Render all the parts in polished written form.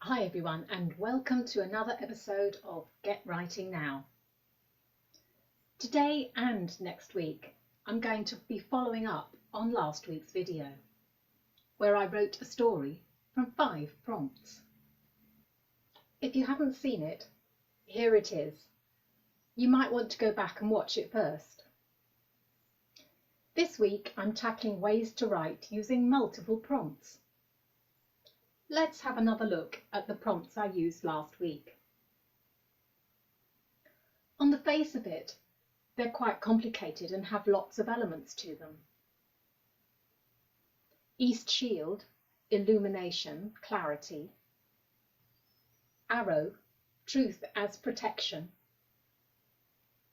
Hi everyone, and welcome to another episode of Get Writing Now. Today and next week I'm going to be following up on last week's video where I wrote a story from 5 prompts. If you haven't seen it, here it is. You might want to go back and watch it first. This week I'm tackling ways to write using multiple prompts. Let's have another look at the prompts I used last week. On the face of it, they're quite complicated and have lots of elements to them. East shield, illumination, clarity. Arrow, truth as protection.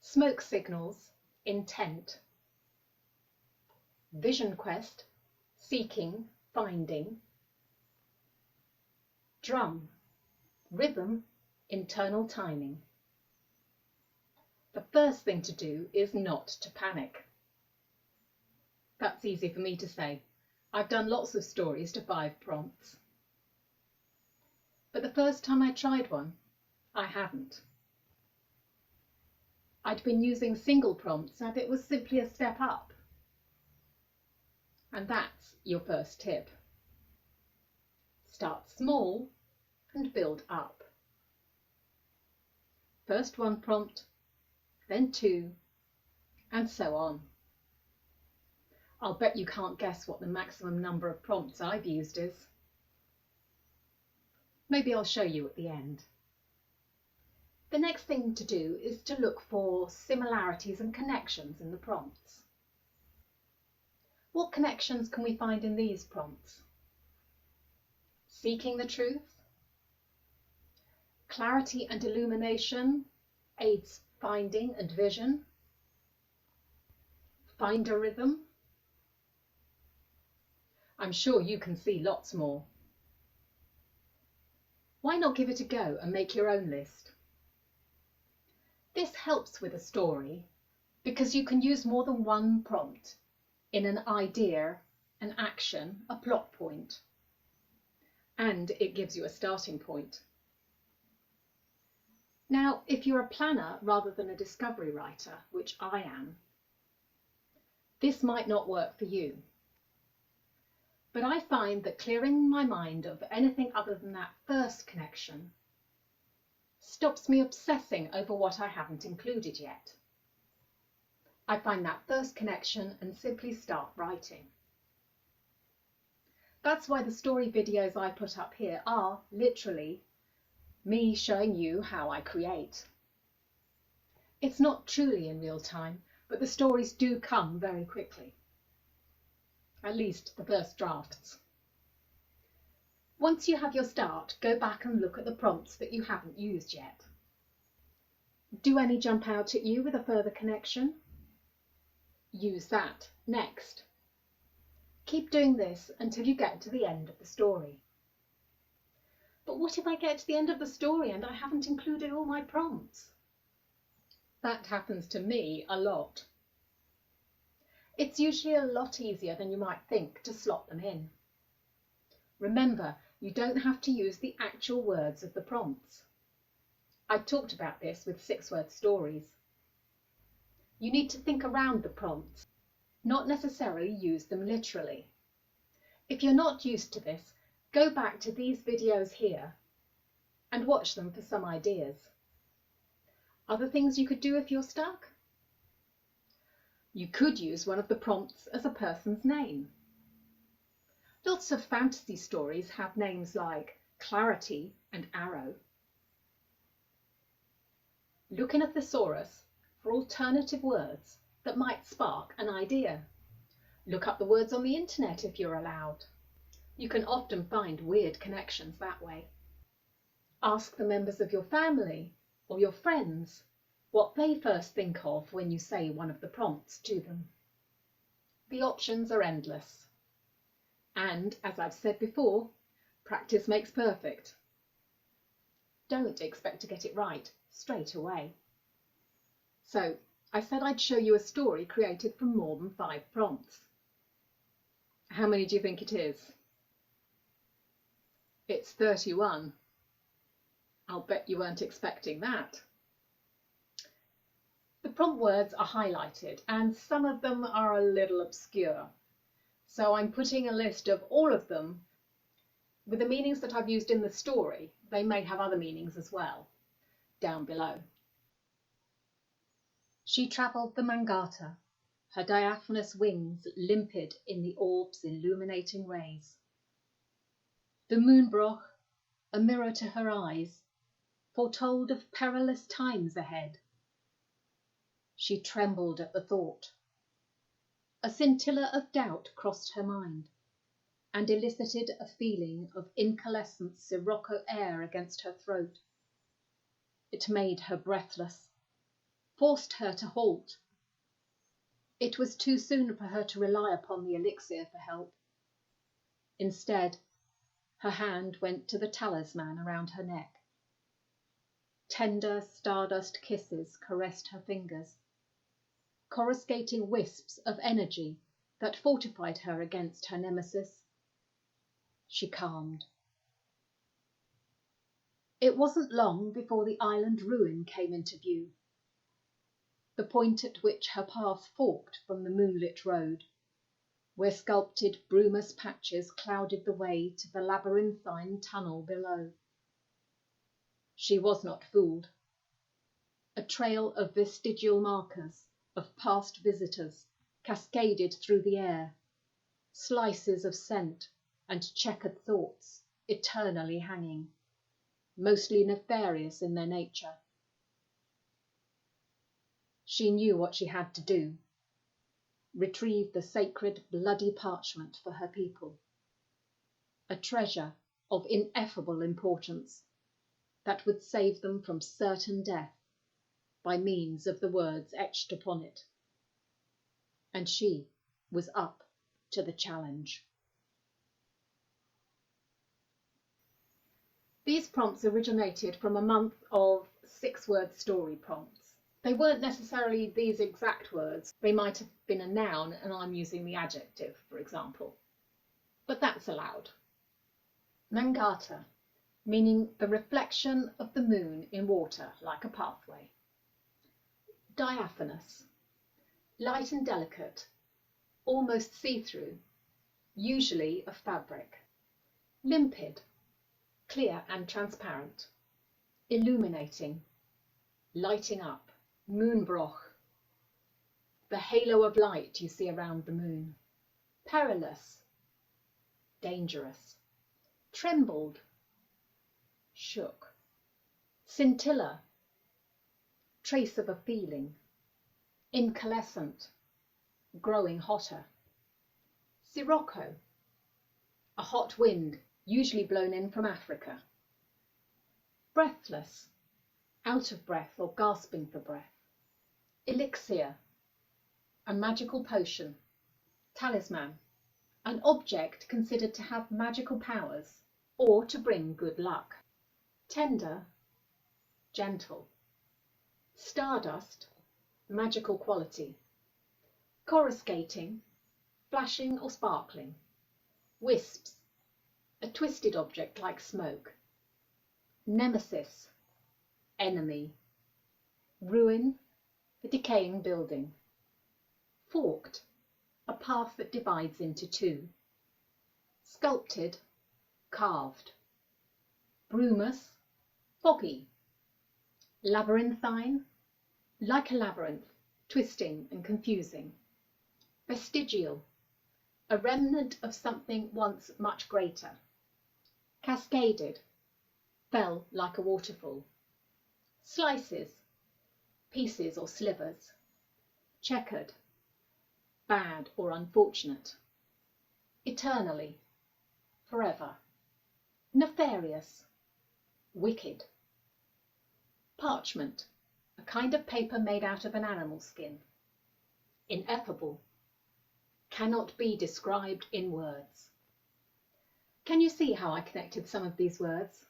Smoke signals, intent. Vision quest, seeking, finding. Drum, rhythm, internal timing. The first thing to do is not to panic. That's easy for me to say. I've done lots of stories to 5 prompts. But the first time I tried one, I hadn't. I'd been using single prompts and it was simply a step up. And that's your first tip. Start small and build up. First 1 prompt, then 2, and so on. I'll bet you can't guess what the maximum number of prompts I've used is. Maybe I'll show you at the end. The next thing to do is to look for similarities and connections in the prompts. What connections can we find in these prompts? Seeking the truth. Clarity and illumination aids finding and vision. Find a rhythm. I'm sure you can see lots more. Why not give it a go and make your own list? This helps with a story because you can use more than 1 prompt in an idea, an action, a plot point. And it gives you a starting point. Now, if you're a planner rather than a discovery writer, which I am, this might not work for you. But I find that clearing my mind of anything other than that first connection stops me obsessing over what I haven't included yet. I find that first connection and simply start writing. That's why the story videos I put up here are literally me showing you how I create. It's not truly in real time, but the stories do come very quickly. At least the first drafts. Once you have your start, go back and look at the prompts that you haven't used yet. Do any jump out at you with a further connection? Use that next. Keep doing this until you get to the end of the story. But what if I get to the end of the story and I haven't included all my prompts? That happens to me a lot. It's usually a lot easier than you might think to slot them in. Remember, you don't have to use the actual words of the prompts. I talked about this with 6-word stories. You need to think around the prompts, not necessarily use them literally. If you're not used to this, go back to these videos here and watch them for some ideas. Other things you could do if you're stuck? You could use one of the prompts as a person's name. Lots of fantasy stories have names like Clarity and Arrow. Look in a thesaurus for alternative words that might spark an idea. Look up the words on the internet if you're allowed. You can often find weird connections that way. Ask the members of your family or your friends what they first think of when you say one of the prompts to them. The options are endless. And, as I've said before, practice makes perfect. Don't expect to get it right straight away. So, I said I'd show you a story created from more than 5 prompts. How many do you think it is? It's 31. I'll bet you weren't expecting that. The prompt words are highlighted and some of them are a little obscure. So I'm putting a list of all of them with the meanings that I've used in the story. They may have other meanings as well, down below. She travelled the Mangata, her diaphanous wings limpid in the orb's illuminating rays. The moonbroch, a mirror to her eyes, foretold of perilous times ahead. She trembled at the thought. A scintilla of doubt crossed her mind and elicited a feeling of incalescent sirocco air against her throat. It made her breathless, forced her to halt. It was too soon for her to rely upon the elixir for help. Instead, her hand went to the talisman around her neck. Tender stardust kisses caressed her fingers, coruscating wisps of energy that fortified her against her nemesis. She calmed. It wasn't long before the island ruin came into view, the point at which her path forked from the moonlit road, where sculpted brumous patches clouded the way to the labyrinthine tunnel below. She was not fooled. A trail of vestigial markers of past visitors cascaded through the air, slices of scent and checkered thoughts eternally hanging, mostly nefarious in their nature. She knew what she had to do: retrieve the sacred bloody parchment for her people, a treasure of ineffable importance that would save them from certain death by means of the words etched upon it. And she was up to the challenge. These prompts originated from a month of 6-word story prompts. They weren't necessarily these exact words. They might have been a noun and I'm using the adjective, for example. But that's allowed. Mangata, meaning the reflection of the moon in water like a pathway. Diaphanous, light and delicate, almost see-through, usually of fabric. Limpid, clear and transparent, illuminating, lighting up. Moonbroch, the halo of light you see around the moon. Perilous, dangerous. Trembled, shook. Scintilla, trace of a feeling. Incalescent, growing hotter. Sirocco, a hot wind usually blown in from Africa. Breathless, out of breath or gasping for breath. Elixir, a magical potion. Talisman, an object considered to have magical powers or to bring good luck. Tender, gentle. Stardust, magical quality. Coruscating, flashing or sparkling. Wisps, a twisted object like smoke. Nemesis, enemy. Ruin, a decaying building. Forked, a path that divides into two. Sculpted, carved. Brumous, foggy. Labyrinthine, like a labyrinth, twisting and confusing. Vestigial, a remnant of something once much greater. Cascaded, fell like a waterfall. Slices, pieces or slivers. Checkered, bad or unfortunate. Eternally, forever. Nefarious, wicked. Parchment, a kind of paper made out of an animal skin. Ineffable, cannot be described in words. Can you see how I connected some of these words?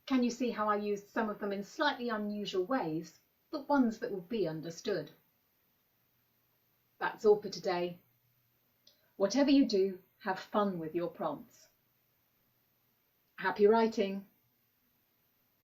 Can you see how I used some of them in slightly unusual ways, but ones that will be understood? That's all for today. Whatever you do, have fun with your prompts. Happy writing!